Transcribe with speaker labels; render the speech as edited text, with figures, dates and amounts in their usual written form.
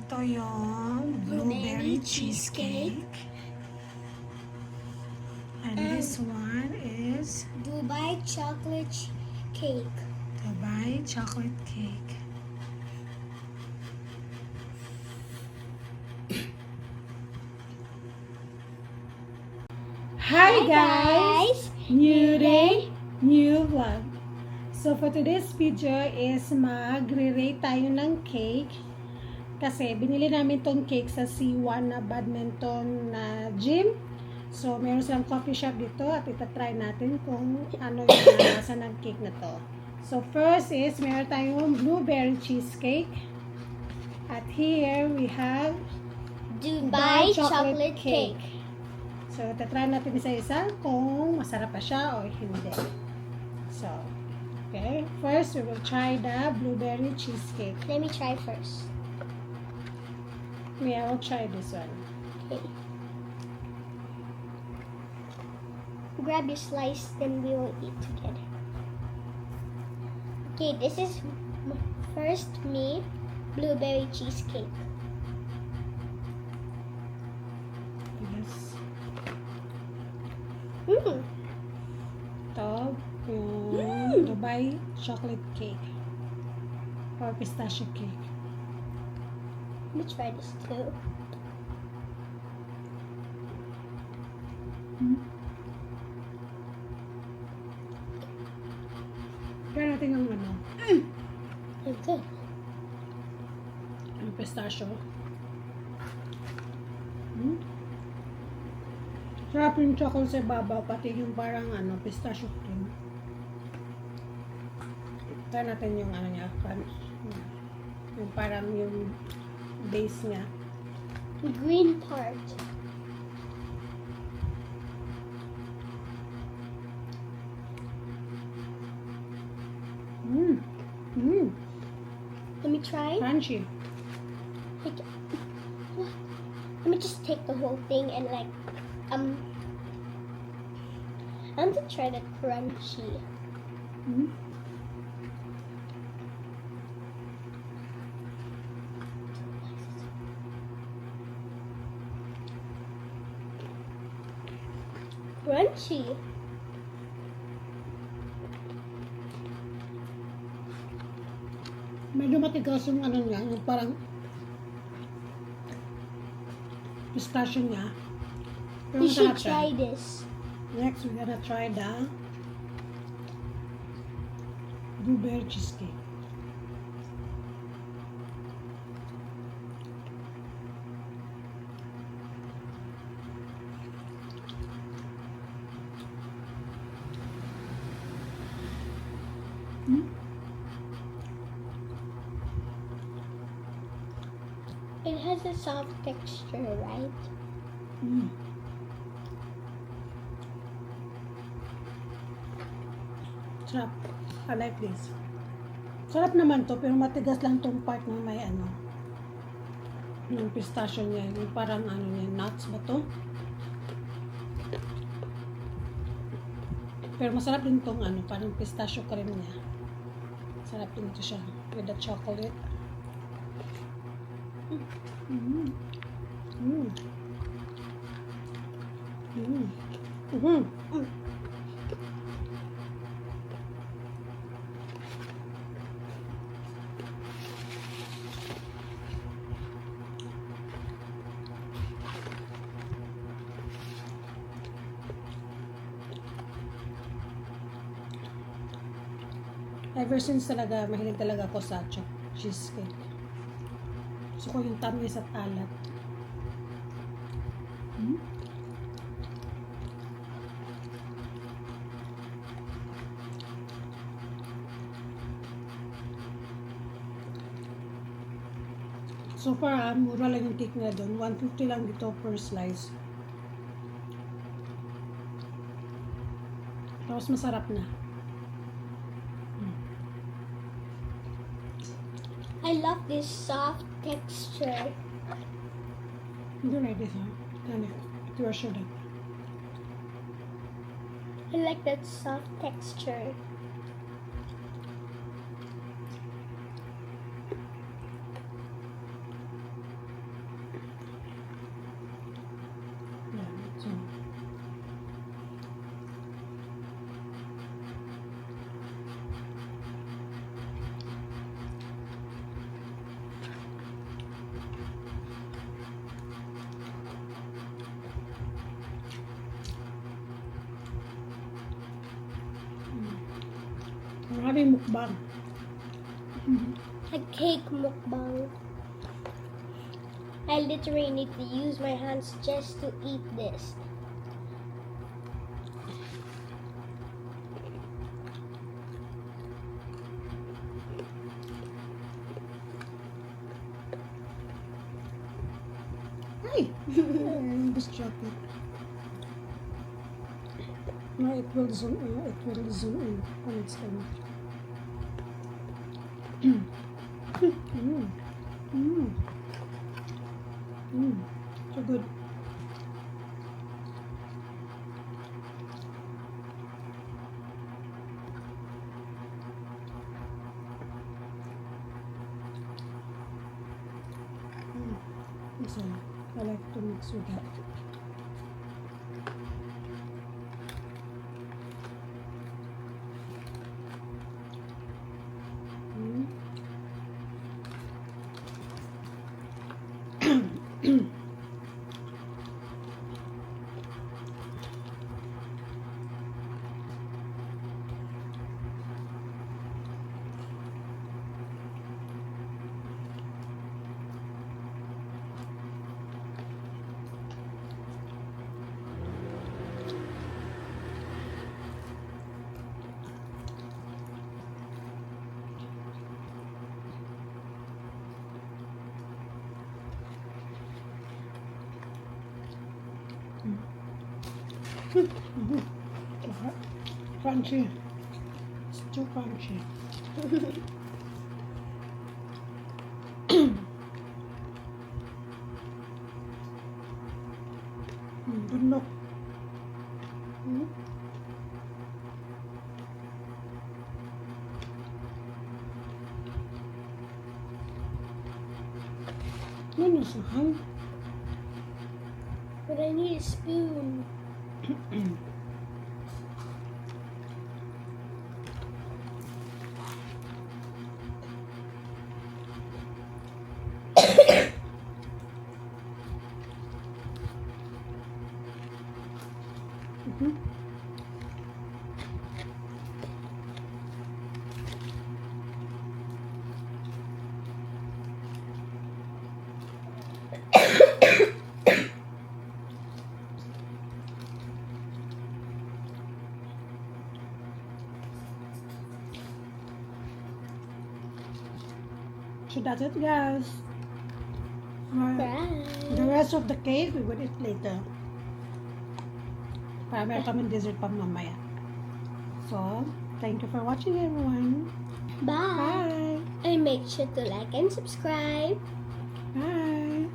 Speaker 1: Ito yung blueberry cheesecake. And this one is
Speaker 2: Dubai chocolate cake.
Speaker 1: Dubai chocolate cake. Hi guys! New day, new vlog. So for today's video is magre-rate tayo ng cake. Kasi binili namin tong cake sa C1 na badminton na gym. So meron silang coffee shop dito at itatry natin kung ano yung nasa ng cake na to. So first is meron tayong blueberry cheesecake. At here we have
Speaker 2: Dubai chocolate cake.
Speaker 1: So, tatry natin isa-isa kung masarap pa siya o hindi. So, okay. First, we will try the blueberry cheesecake.
Speaker 2: Let me try first.
Speaker 1: I will try this one.
Speaker 2: Okay. Grab your slice, then we will eat together. Okay, this is first me blueberry cheesecake.
Speaker 1: Yes. Ito, yung Dubai chocolate cake. Or pistachio cake.
Speaker 2: Let me try this too.
Speaker 1: Try natin yung ano,
Speaker 2: Okay.
Speaker 1: yung pistachio. Sarap yung chocolate sa babaw, pati yung parang ano, pistachio cream. Try natin yung ano niya, yung parang yung base niya.
Speaker 2: The green part. Let me try.
Speaker 1: Crunchy.
Speaker 2: Like, what? Let me just take the whole thing and like, I want to try the crunchy. Crunchy.
Speaker 1: Medyo matigas yung ano niya, yung parang pistachio niya. Pero
Speaker 2: You should
Speaker 1: masarap siya.
Speaker 2: try this.
Speaker 1: Next, we're gonna try the blueberry cheesecake.
Speaker 2: It has a soft texture, right?
Speaker 1: Sarap. I like this. Sarap naman to, pero matigas lang tong part na may ano, yung pistachio niya, yung parang ano niya, nuts ba to? Pero masarap din tong ano, parang pistachio cream niya. Sarap din ito siya with the chocolate. Ever since talaga, mahilig talaga ako sa cheesecake. Gusto ko yung tamis at alat. So far, mura lang yung cake na doon. 150 lang dito per slice. Tapos masarap na.
Speaker 2: I love this soft texture.
Speaker 1: You like this, huh? Done it. You are sure that.
Speaker 2: I like that soft texture.
Speaker 1: Ang aming mukbang.
Speaker 2: A cake mukbang. I literally need to use my hands just to eat this.
Speaker 1: Ay! Just drop it. No, it will zoom in. It will zoom in when it's done. Mm. Mm. Mm. So good. So, I like to mix with that. Mm. Crunchy. It's too crunchy. Good look. Mm. Yun yung sahang.
Speaker 2: But I need a spoon.
Speaker 1: Mhm. So that's it, guys.
Speaker 2: Bye.
Speaker 1: The rest of the cake we will eat later. Para meron kami dessert pang mamaya. So, thank you for watching, everyone.
Speaker 2: Bye.
Speaker 1: Bye.
Speaker 2: And make sure to like and subscribe.
Speaker 1: Bye.